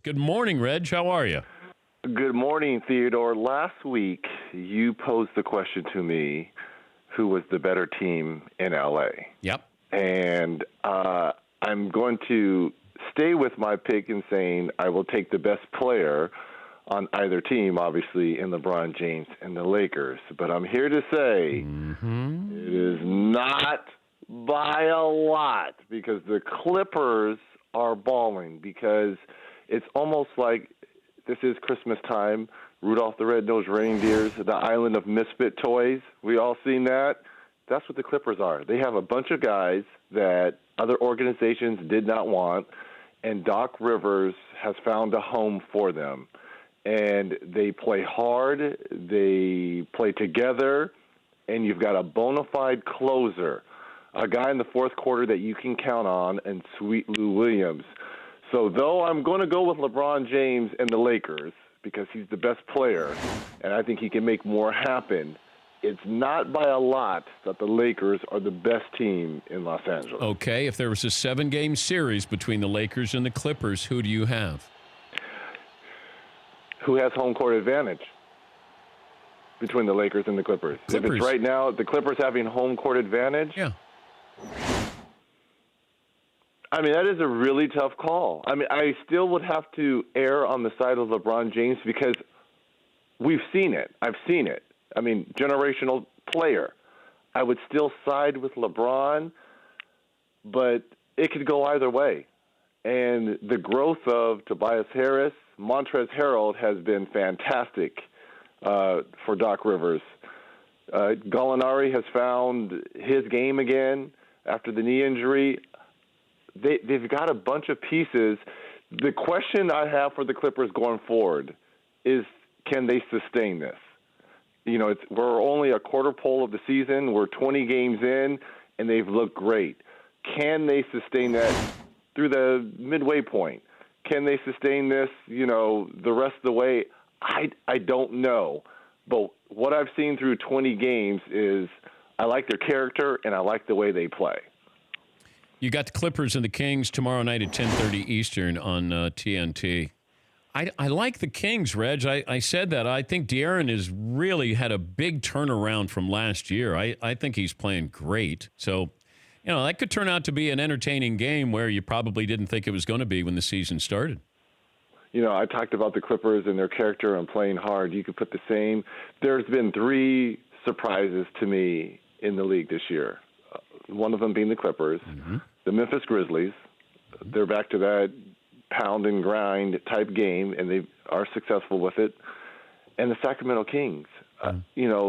Good morning, Reg. How are you? Good morning, Theodore. Last week, you posed the question to me, who was the better team in L.A.? Yep. And I'm going to stay with my pick in saying I will take the best player on either team, obviously, in LeBron James and the Lakers. But I'm here to say it is not by a lot because the Clippers are balling, because it's almost like this is Christmas time. Rudolph the Red-Nosed Reindeers, the island of misfit toys. We all seen that. That's what the Clippers are. They have a bunch of guys that other organizations did not want, and Doc Rivers has found a home for them. And they play hard, they play together, and you've got a bona fide closer, a guy in the fourth quarter that you can count on, and Sweet Lou Williams. So though I'm going to go with LeBron James and the Lakers because he's the best player, and I think he can make more happen, it's not by a lot that the Lakers are the best team in Los Angeles. Okay, if there was a 7-game series between the Lakers and the Clippers, who do you have? Who has home court advantage between the Lakers and the Clippers? If it's right now, the Clippers having home court advantage? Yeah. I mean, that is a really tough call. I mean, I still would have to err on the side of LeBron James because we've seen it. I've seen it. I mean, generational player. I would still side with LeBron, but it could go either way. And the growth of Tobias Harris, Montrezl Harrell has been fantastic for Doc Rivers. Gallinari has found his game again after the knee injury. They've got a bunch of pieces. The question I have for the Clippers going forward is, can they sustain this? You know, we're only a quarter pole of the season. We're 20 games in, and they've looked great. Can they sustain that through the midway point? Can they sustain this, the rest of the way? I don't know. But what I've seen through 20 games is I like their character, and I like the way they play. You got the Clippers and the Kings tomorrow night at 10:30 Eastern on TNT. I like the Kings, Reg. I said that. I think De'Aaron has really had a big turnaround from last year. I think he's playing great. So, that could turn out to be an entertaining game where you probably didn't think it was going to be when the season started. I talked about the Clippers and their character and playing hard. You could put the same. There's been 3 surprises to me in the league this year. One of them being the Clippers, the Memphis Grizzlies. They're back to that pound and grind type game, and they are successful with it. And the Sacramento Kings. 4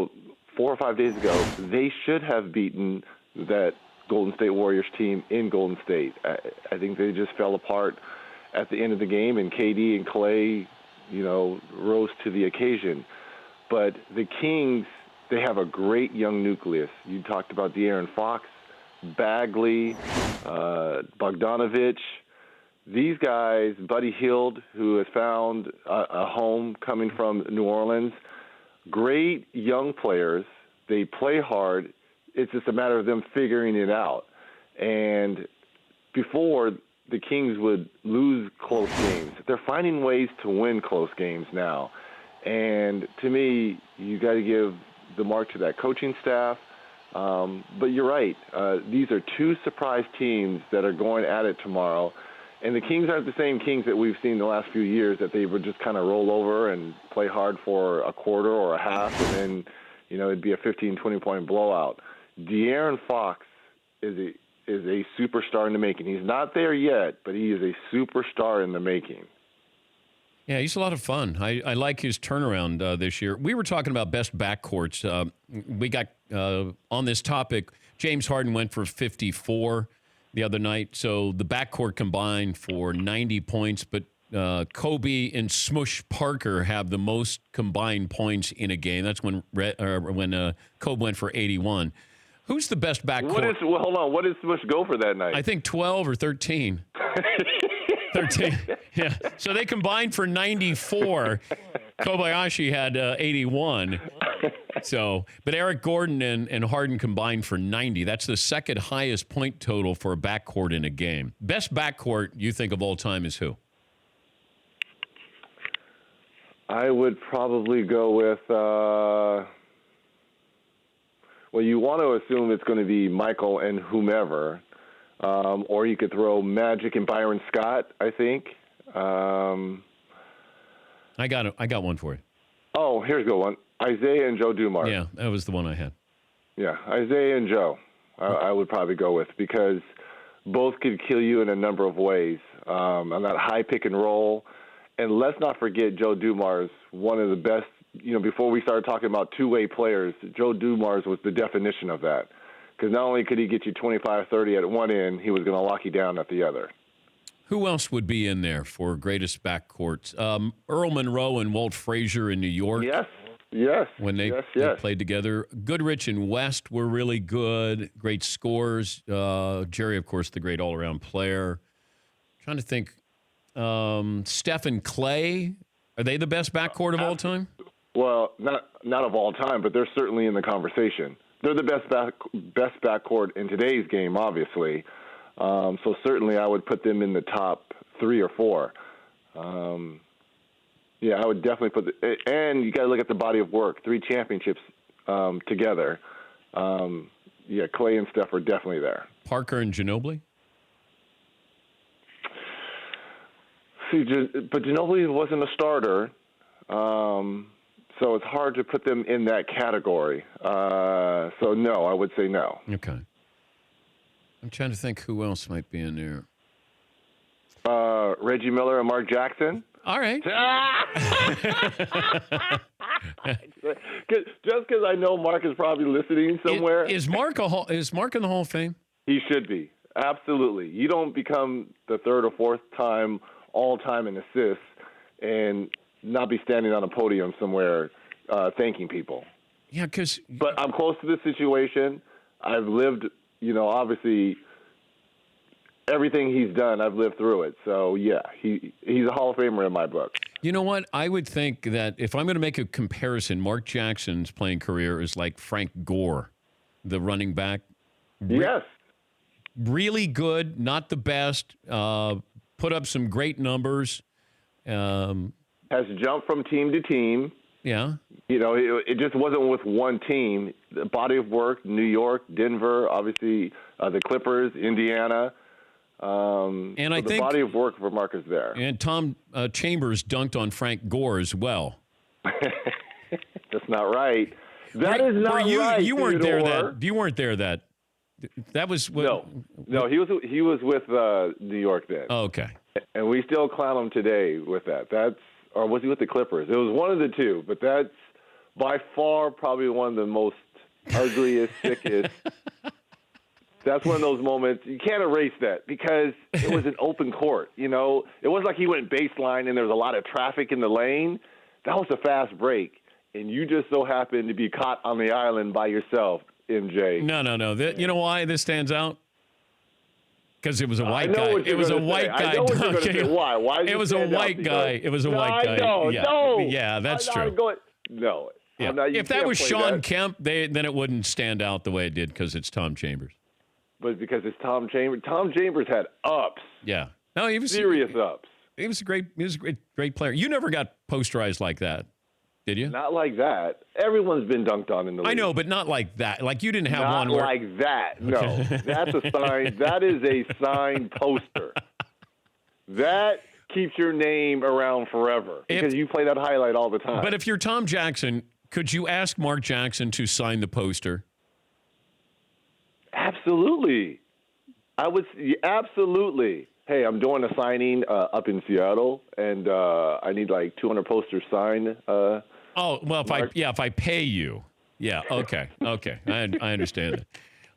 or 5 days ago, they should have beaten that Golden State Warriors team in Golden State. I think they just fell apart at the end of the game, and KD and Clay, rose to the occasion. But the Kings, they have a great young nucleus. You talked about De'Aaron Fox, Bagley, Bogdanovich. These guys, Buddy Hield, who has found a home coming from New Orleans, great young players. They play hard. It's just a matter of them figuring it out. And before, the Kings would lose close games. They're finding ways to win close games now. And to me, you got to give the mark to that coaching staff. But you're right. These are 2 surprise teams that are going at it tomorrow. And the Kings aren't the same Kings that we've seen the last few years, that they would just kind of roll over and play hard for a quarter or a half, and then, it'd be a 15, 20-point blowout. De'Aaron Fox is a superstar in the making. He's not there yet, but he is a superstar in the making. Yeah, he's a lot of fun. I like his turnaround this year. We were talking about best backcourts. We got on this topic, James Harden went for 54 the other night. So the backcourt combined for 90 points, but Kobe and Smush Parker have the most combined points in a game. That's when Kobe went for 81. Who's the best backcourt? Hold on. What did Smush go for that night? I think 12 or 13. 13. Yeah. So they combined for 94. Kobayashi had 81. But Eric Gordon and Harden combined for 90. That's the second highest point total for a backcourt in a game. Best backcourt you think of all time is who? I would probably go with, well, you want to assume it's going to be Michael and whomever, or you could throw Magic and Byron Scott, I think. I got one for you. Oh, here's a good one. Isaiah and Joe Dumars. Yeah, that was the one I had. Yeah, Isaiah and Joe, I would probably go with, because both could kill you in a number of ways on that high pick and roll. And let's not forget Joe Dumars, one of the best. Before we started talking about two-way players, Joe Dumars was the definition of that. Because not only could he get you 25, 30 at one end, he was going to lock you down at the other. Who else would be in there for greatest backcourts? Earl Monroe and Walt Frazier in New York. Yes. When they played together. Goodrich and West were really good. Great scores. Jerry, of course, the great all-around player. Trying to think. Steph and Clay, are they the best backcourt of all time? Well, not of all time, but they're certainly in the conversation. They're the best backcourt in today's game, obviously. So certainly I would put them in the top 3 or 4. Yeah, I would definitely and you got to look at the body of work. 3 championships together. Yeah, Clay and Steph are definitely there. Parker and Ginobili? See, but Ginobili wasn't a starter, so it's hard to put them in that category. So no, I would say no. Okay. I'm trying to think who else might be in there. Reggie Miller and Mark Jackson. All right. Just because I know Mark is probably listening somewhere. Is Mark in the Hall of Fame? He should be. Absolutely. You don't become the 3rd or 4th time all-time in assists and not be standing on a podium somewhere thanking people. Yeah, But I'm close to this situation. I've lived, obviously everything he's done, I've lived through it. So, yeah, he's a Hall of Famer in my book. You know what? I would think that if I'm going to make a comparison, Mark Jackson's playing career is like Frank Gore, the running back. Yes. Really good, not the best. Put up some great numbers. Has jumped from team to team. Yeah. It just wasn't with one team. The body of work, New York, Denver, obviously the Clippers, Indiana. And I think the body of work for Mark is there. And Tom Chambers dunked on Frank Gore as well. That's not right. That is not right. You weren't Theodore. there. You weren't there. That was what, no. He was with New York then. Oh, okay. And we still clown him today with that. Or was he with the Clippers? It was one of the two, but that's by far probably one of the most ugliest, sickest. That's one of those moments. You can't erase that because it was an open court. It wasn't like he went baseline and there was a lot of traffic in the lane. That was a fast break, and you just so happened to be caught on the island by yourself, MJ. No. You know why this stands out? Because it was a white guy. It was a white guy. Why? Why? It was a white guy. It was a white guy. No. Yeah, that's true. No. Yeah. If that was Sean Kemp, then it wouldn't stand out the way it did because it's Tom Chambers. But because it's Tom Chambers. Tom Chambers had ups. Yeah. No, he was serious ups. He was a great player. You never got posterized like that, did you? Not like that. Everyone's been dunked on in the league. I know, but not like that. Like you didn't have not one where... like that. No. That's a sign. That is a signed poster. That keeps your name around forever because you play that highlight all the time. But if you're Tom Jackson, could you ask Mark Jackson to sign the poster? Absolutely. Absolutely. Hey, I'm doing a signing up in Seattle, and I need like 200 posters signed. Well, if I pay you. Yeah, okay. I understand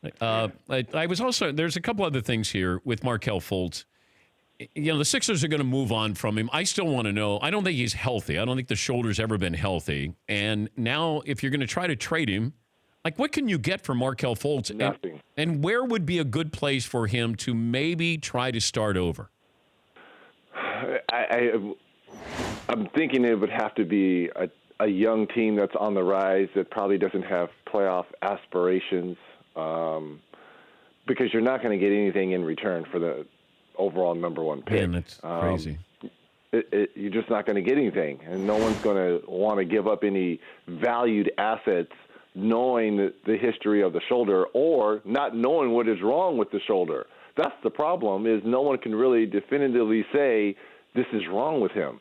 it. I was also, there's a couple other things here with Markelle Fultz. The Sixers are going to move on from him. I still want to know, I don't think he's healthy. I don't think the shoulder's ever been healthy. And now if you're going to try to trade him, like, what can you get for Markelle Fultz? Nothing. And where would be a good place for him to maybe try to start over? I'm thinking it would have to be a young team that's on the rise that probably doesn't have playoff aspirations because you're not going to get anything in return for the overall number 1 pick. Man, that's crazy. you're just not going to get anything, and no one's going to want to give up any valued assets knowing the history of the shoulder or not knowing what is wrong with the shoulder. That's the problem, is no one can really definitively say this is wrong with him.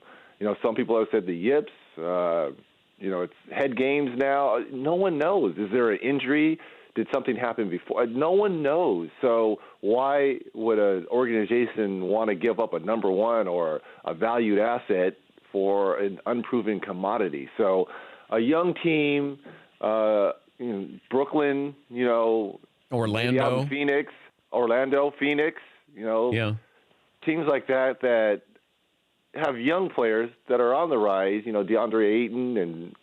Some people have said the yips, it's head games now. No one knows. Is there an injury? Did something happen before? No one knows. So why would an organization want to give up a number one or a valued asset for an unproven commodity? So a young team, Brooklyn, Orlando, Phoenix, teams like that have young players that are on the rise, DeAndre Ayton and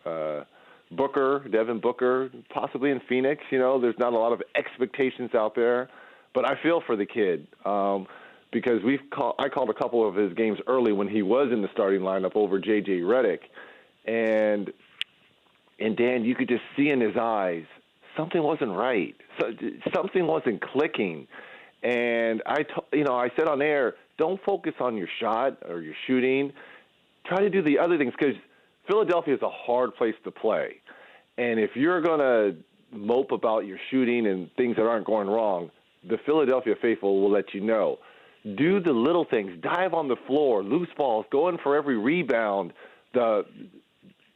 Devin Booker, possibly in Phoenix. There's not a lot of expectations out there, but I feel for the kid because I called a couple of his games early when he was in the starting lineup over J.J. Redick, and Dan, you could just see in his eyes something wasn't right. Something wasn't clicking, and I said on air, don't focus on your shot or your shooting. Try to do the other things because Philadelphia is a hard place to play. And if you're going to mope about your shooting and things that aren't going wrong, the Philadelphia faithful will let you know. Do the little things. Dive on the floor, loose balls, go in for every rebound,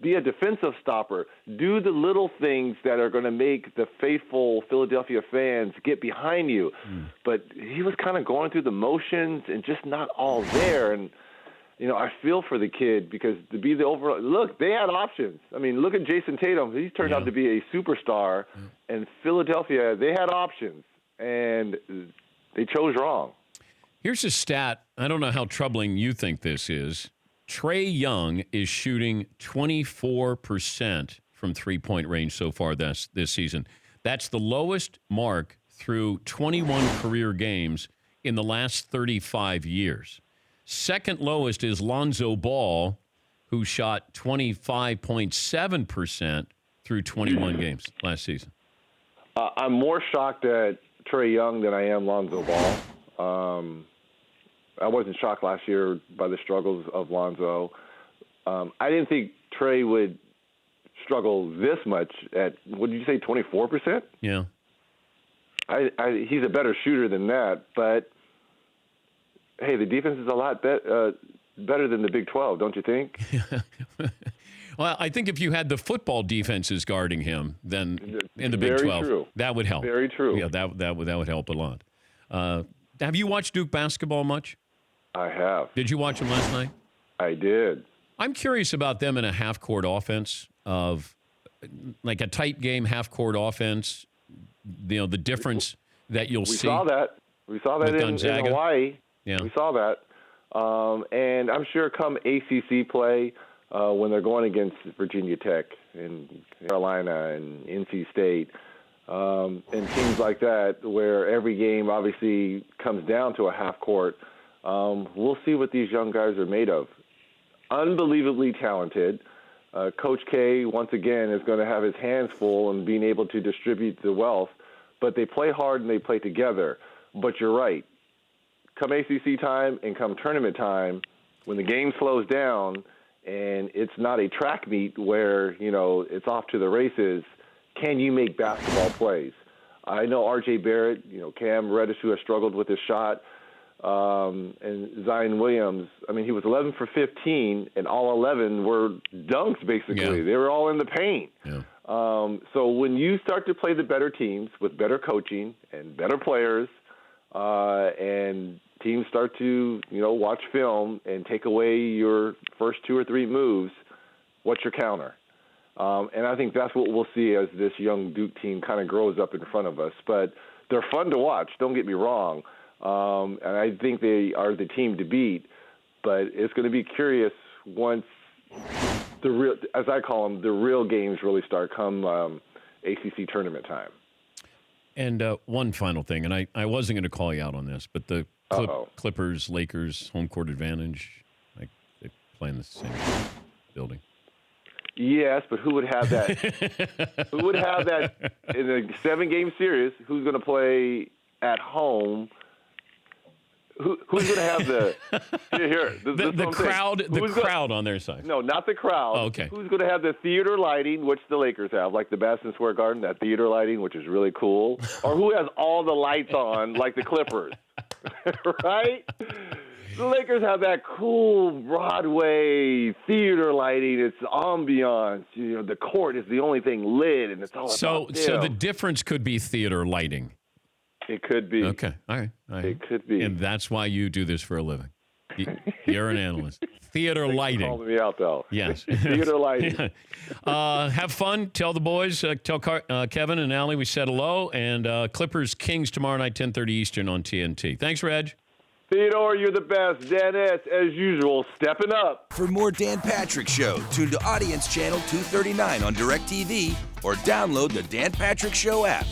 be a defensive stopper. Do the little things that are going to make the faithful Philadelphia fans get behind you. But he was kind of going through the motions and just not all there. And I feel for the kid because to be the overall – look, they had options. I mean, look at Jason Tatum. He's turned out to be a superstar. And Philadelphia, they had options, and they chose wrong. Here's a stat. I don't know how troubling you think this is. Trae Young is shooting 24% from three-point range so far this season. That's the lowest mark through 21 career games in the last 35 years. Second lowest is Lonzo Ball, who shot 25.7% through 21 games last season. I'm more shocked at Trae Young than I am Lonzo Ball. I wasn't shocked last year by the struggles of Lonzo. I didn't think Trae would struggle this much at, what did you say, 24%? Yeah. He's a better shooter than that, but hey, the defense is a lot better than the Big 12, don't you think? Well, I think if you had the football defenses guarding him, then in the Big 12, true. That would help. Very true. Yeah, that would help a lot. Have you watched Duke basketball much? I have. Did you watch them last night? I did. I'm curious about them in a half-court offense of like a tight game half-court offense. The difference that you'll see. We saw that in Hawaii. Yeah. We saw that. And I'm sure come ACC play when they're going against Virginia Tech and Carolina and NC State and teams like that where every game obviously comes down to a half court, we'll see what these young guys are made of. Unbelievably talented. Coach K, once again, is going to have his hands full in being able to distribute the wealth, but they play hard and they play together. But you're right. Come ACC time and come tournament time, when the game slows down and it's not a track meet where, it's off to the races, can you make basketball plays? I know R.J. Barrett, Cam Reddish, who has struggled with his shot, and Zion Williams. I mean, he was 11 for 15, and all 11 were dunks, basically. Yeah. They were all in the paint. Yeah. So when you start to play the better teams with better coaching and better players, and teams start to, watch film and take away your first two or three moves, what's your counter? And I think that's what we'll see as this young Duke team kind of grows up in front of us. But they're fun to watch, don't get me wrong. And I think they are the team to beat. But it's going to be curious once the real, as I call them, the real games really start come ACC tournament time. And one final thing, and I wasn't going to call you out on this, but the Clippers, Lakers, home court advantage, like they play in the same building. Yes, but who would have that? Who would have that in a 7-game series? Who's going to play at home Who's going to have the crowd? The crowd on their side. No, not the crowd. Oh, okay. Who's going to have the theater lighting, which the Lakers have, like the Madison Square Garden, that theater lighting, which is really cool, or who has all the lights on, like the Clippers, right? The Lakers have that cool Broadway theater lighting. It's ambiance. The court is the only thing lit, and it's all about them. So the difference could be theater lighting. It could be. Okay. All right. It could be. And that's why you do this for a living. You're an analyst. Theater lighting. Calling me out, though. Yes. Theater lighting. Have fun. Tell the boys, tell Kevin and Allie we said hello. And Clippers Kings tomorrow night, 10:30 Eastern on TNT. Thanks, Reg. Theodore, you're the best. Dennis, as usual, stepping up. For more Dan Patrick Show, tune to Audience Channel 239 on DirecTV or download the Dan Patrick Show app.